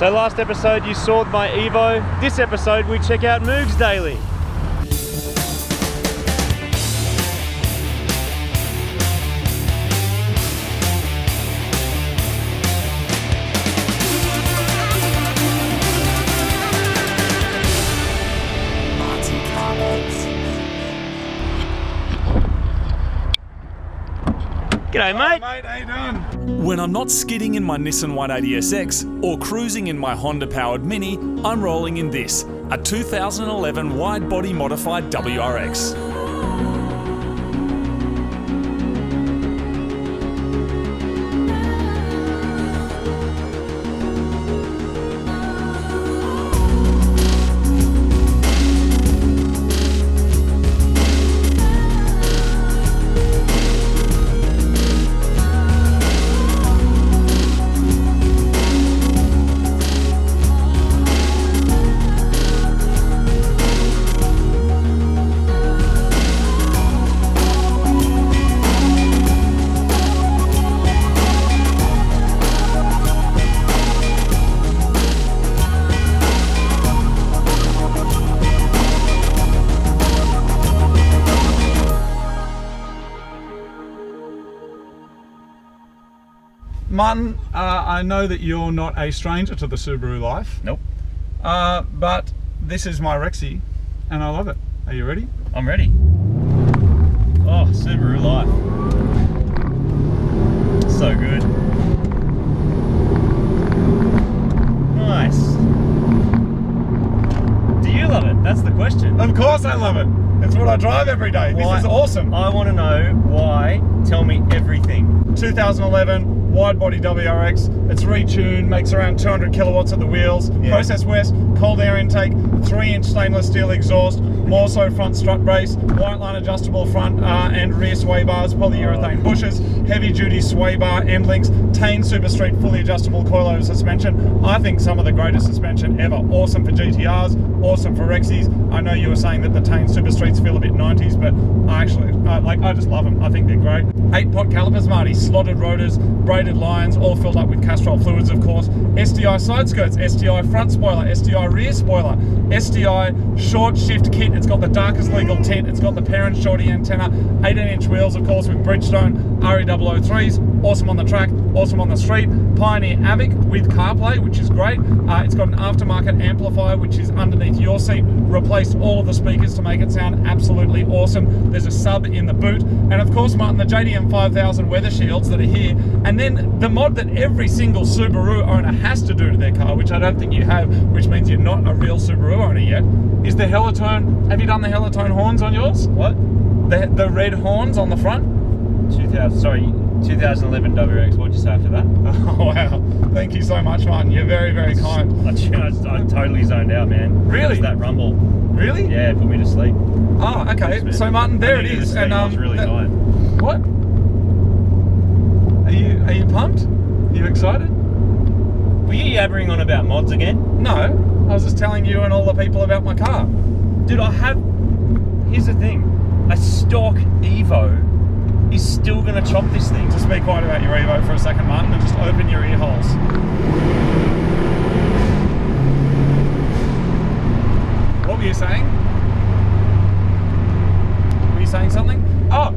So last episode you saw my Evo. This episode we check out Moog's daily. G'day mate. Mate, how you doing? When I'm not skidding in my Nissan 180SX or cruising in my Honda-powered Mini, I'm rolling in this, a 2011 wide-body modified WRX. Martin, I know that you're not a stranger to the Subaru life. Nope. But this is my Rexy, and I love it. Are you ready? I'm ready. Oh, Subaru life. So good. Nice. Do you love it? That's the question. Of course I love it. It's what I drive every day. Why? This is awesome. I want to know why. Tell me everything. 2011 wide body WRX. It's retuned, makes around 200 kilowatts at the wheels. Yeah. Process West, cold air intake, 3-inch stainless steel exhaust, more so front strut brace, white line adjustable front and rear sway bars, polyurethane bushes, heavy duty sway bar end links, Tane Super Street fully adjustable coilover suspension. I think some of the greatest suspension ever. Awesome for GTRs, awesome for Rexys. I know you were saying that the Tane Super Streets feel a bit 90s, but I just love them. I think they're great. 8-pot calipers, Marty, slotted rotors, braided lines, all filled up with Castrol fluids, of course. STI side skirts, STI front spoiler, STI rear spoiler, STI short shift kit. It's got the darkest legal tint. It's got the parent shorty antenna, 18-inch wheels, of course, with Bridgestone RE003s. Awesome on the track, awesome on the street. Pioneer AVIC with CarPlay, which is great. It's got an aftermarket amplifier, which is underneath your seat. Replaced all of the speakers to make it sound absolutely awesome. There's a sub in the boot. And of course, Martin, the JDM 5000 weather shields that are here. And then the mod that every single Subaru owner has to do to their car, which I don't think you have, which means you're not a real Subaru owner yet, is the Helitone. Have you done the Helitone horns on yours? What? The red horns on the front? 2011 WRX. What'd you say after that? Oh wow! Thank you so much, Martin. You're very, very kind. I totally zoned out, man. Really? Just that rumble. Really? Yeah, it put me to sleep. Oh, okay. So Martin, there it is. And I was really tired. What? Are you pumped? Are you excited? Were you yabbering on about mods again? No, I was just telling you and all the people about my car. Dude, here's the thing. A stock Evo is still going to chop this thing. Just be quiet about your Evo for a second, Martin, and just open your ear holes. What were you saying? Were you saying something? Oh,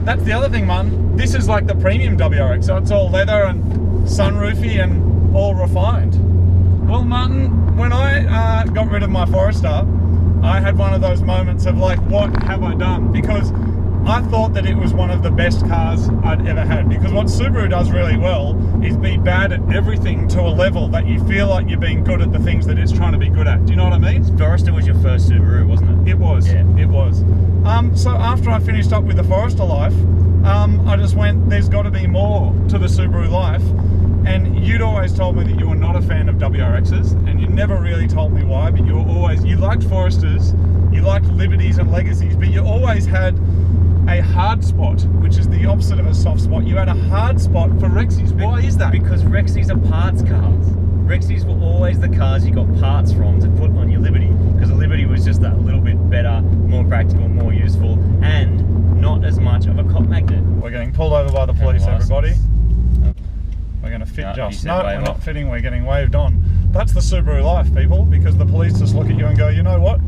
that's the other thing, Martin. This is like the premium WRX, so it's all leather and sunroofy and all refined. Well, Martin, when I got rid of my Forester, I had one of those moments of like, what have I done? Because I thought that it was one of the best cars I'd ever had, because what Subaru does really well is be bad at everything to a level that you feel like you're being good at the things that it's trying to be good at. Do you know what I mean? Forester was your first Subaru, wasn't it? It was. Yeah. It was. So after I finished up with the Forester life, I just went, there's got to be more to the Subaru life. And you'd always told me that you were not a fan of WRXs, and you never really told me why, but you liked Foresters, you liked Liberties and Legacies, but you always had a hard spot, which is the opposite of a soft spot. You had a hard spot for Rexys. Why is that? Because Rexys are parts cars. Rexys were always the cars you got parts from to put on your Liberty, because the Liberty was just that little bit better, more practical, more useful, and not as much of a cop magnet. We're getting pulled over by the police, everybody. We're going to fit just. No, we're not fitting, we're getting waved on. That's the Subaru life, people, because the police just look at you and go, you know what?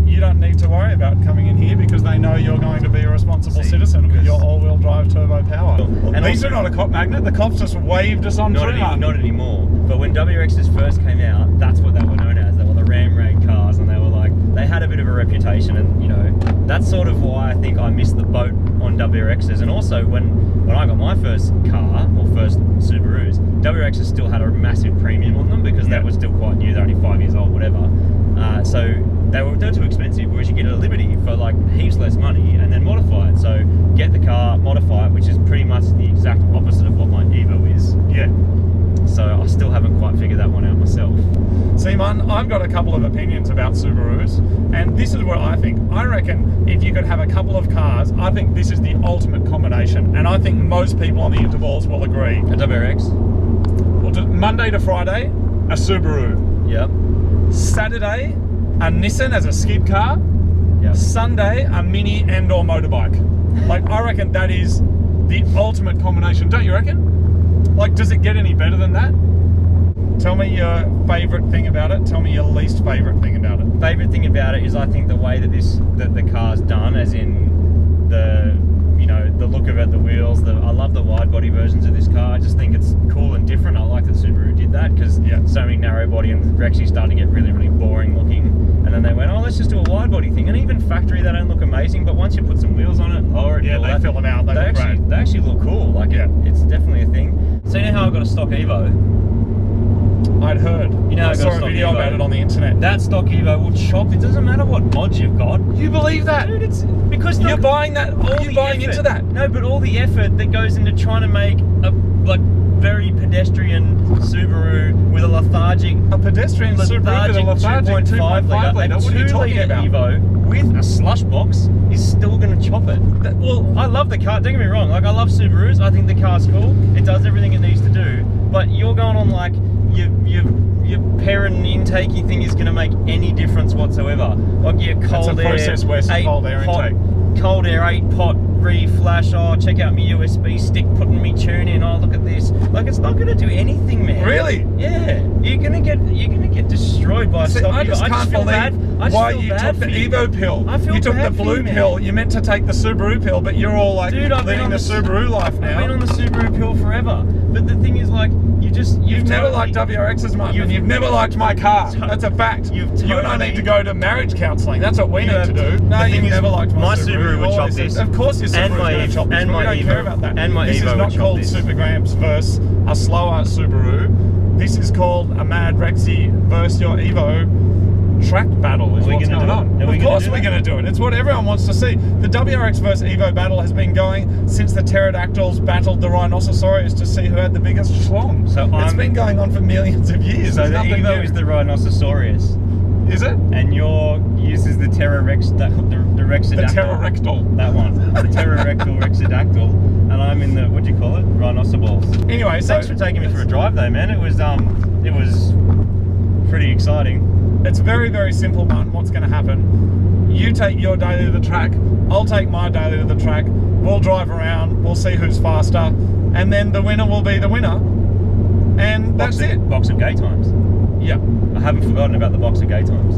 You don't need to worry about coming in here because they know you're going to be a responsible citizen with your all-wheel drive turbo power. And these are not a cop magnet. The cops just waved us on through. Not anymore. But when WRXs first came out, that's what they were known as. They were the ram rag cars, and they were like, they had a bit of a reputation, and you know, that's sort of why I think I missed the boat on WRXs. And also when I got my first car, or first Subarus, WRXs still had a massive premium on them because that was still quite new. They're only 5 years old, whatever. So they were too expensive, whereas you get a Liberty for like heaps less money and then modify it. So get the car, modify it, which is pretty much the exact opposite of what my Evo is. Yeah. So I still haven't quite figured that one out myself. See, man, I've got a couple of opinions about Subarus, and this is what I think. I reckon if you could have a couple of cars, I think this is the ultimate combination, and I think most people on the intervals will agree. A WRX? Well, just Monday to Friday, a Subaru. Yep. Saturday, a Nissan as a skid car. Yep. Sunday, a Mini and/or motorbike. Like, I reckon that is the ultimate combination. Don't you reckon? Like, does it get any better than that? Tell me your favourite thing about it. Tell me your least favourite thing about it. Favourite thing about it is I think the way that the car's done, as in the look of it, the wheels. I love the wide body versions of this car. I just think it's cool and different. I like that Subaru did that because so many narrow body and they're actually starting to get really, really boring looking. And then they went, oh, let's just do a wide body thing. And even factory, they don't look amazing, but once you put some wheels on it and lower it, they fill them out. They actually look cool. Like it's definitely a thing. So you know how I got a stock Evo? I'd heard. You know, I saw a video about it on the internet. That stock Evo will chop. It doesn't matter what mods you've got. You believe that? Dude, it's because you're buying that. You're buying into that. No, but all the effort that goes into trying to make a very pedestrian Subaru with a lethargic. A pedestrian Subaru with a lethargic 2.5 litre. What are you talking about? Evo with a slush box is still going to chop it. Well, I love the car. Don't get me wrong. Like, I love Subarus. I think the car's cool. It does everything it needs to do. But you're going on like your parent intakey thing is going to make any difference whatsoever. Like your cold air, cold air intake. Cold air 8-pot re-flash. Oh, check out my USB stick, putting me tune in. Oh, look at this. Like, it's not going to do anything, man. Really? Yeah. You're gonna get destroyed by stuff. I just can't believe why you took the Evo pill. You took the blue pill. You meant to take the Subaru pill, but you're all like living the Subaru life now. I've been on the Subaru pill forever. But the thing is, like, you've never liked WRXs, Martin, and you've never liked my car. That's a fact. You and I need to go to marriage counselling. That's what we need to do. No, you've never liked my Subaru. Would chop this. Of course your Subaru's going to chop this, but we don't care about that. And my This Evo is not called Supergrams versus a slower Subaru. This is called a Mad Rexy versus your Evo track battle is what's going on. Of course we're going to do it. It's what everyone wants to see. The WRX versus Evo battle has been going since the pterodactyls battled the rhinoceros to see who had the biggest schlong. So it's been going on for millions of years. So the Evo is the rhinoceros. Is it? And your use is the Pterorex, the Rexidactyl. The Pterorectal. That one. The Pterorectal Rexidactyl. And I'm in the, what do you call it? Rhinoceros. Anyway, thanks for taking me for a drive though, man. It was pretty exciting. It's very, very simple, Martin. What's going to happen? You take your daily to the track. I'll take my daily to the track. We'll drive around. We'll see who's faster. And then the winner will be the winner. And that's it. Box of gay times. Yeah. I haven't forgotten about the box of gay times.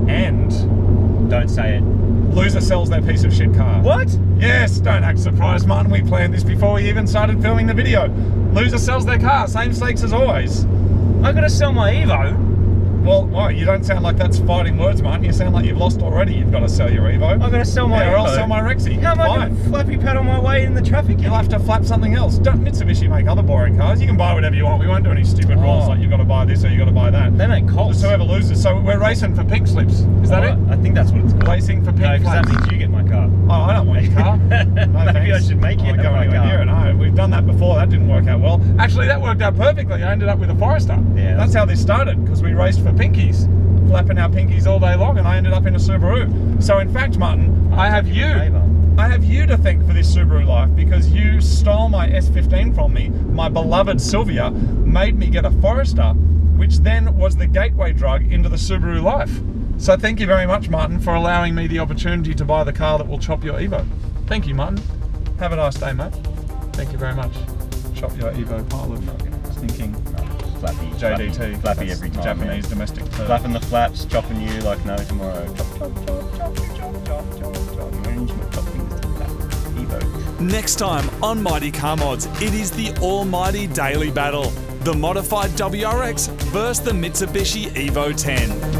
And don't say it. Loser sells their piece of shit car. What? Yes, don't act surprised, Martin. We planned this before we even started filming the video. Loser sells their car. Same stakes as always. I gotta sell my Evo. Well, why? You don't sound like that's fighting words, Martin. You sound like you've lost already. You've got to sell your Evo. I've got to sell my Evo. Or I'll sell my Rexy. How am I going to flappy pad on my way in the traffic? You'll have to flap something else. Don't Mitsubishi make other boring cars? You can buy whatever you want. We won't do any stupid rules like you've got to buy this or you've got to buy that. They make Colts. So whoever loses. So we're racing for pink slips. Is that it? I think that's what it's called. Racing for pink flaps. That means you get my car. Oh, I don't want your car. No, maybe I should make you go anywhere near it. No, we've done that before. That didn't work out well. Actually, that worked out perfectly. I ended up with a Forester. Yeah. That's how this started, because we raced for pinkies. Flapping our pinkies all day long, and I ended up in a Subaru. So in fact, Martin, I have you to thank for this Subaru life, because you stole my S15 from me. My beloved Sylvia made me get a Forester, which then was the gateway drug into the Subaru life. So thank you very much, Martin, for allowing me the opportunity to buy the car that will chop your Evo. Thank you, Martin. Have a nice day, mate. Thank you very much. Chop your Evo pile of stinking. flappy. JDT. Flappy That's every time. Japanese man. domestic term. Flapping the flaps, chopping you like no tomorrow. Chop, chop, chop, chop, chop, chop, chop, chop. Arrangement chopping the Evo. Next time on Mighty Car Mods, it is the almighty daily battle. The modified WRX versus the Mitsubishi Evo 10.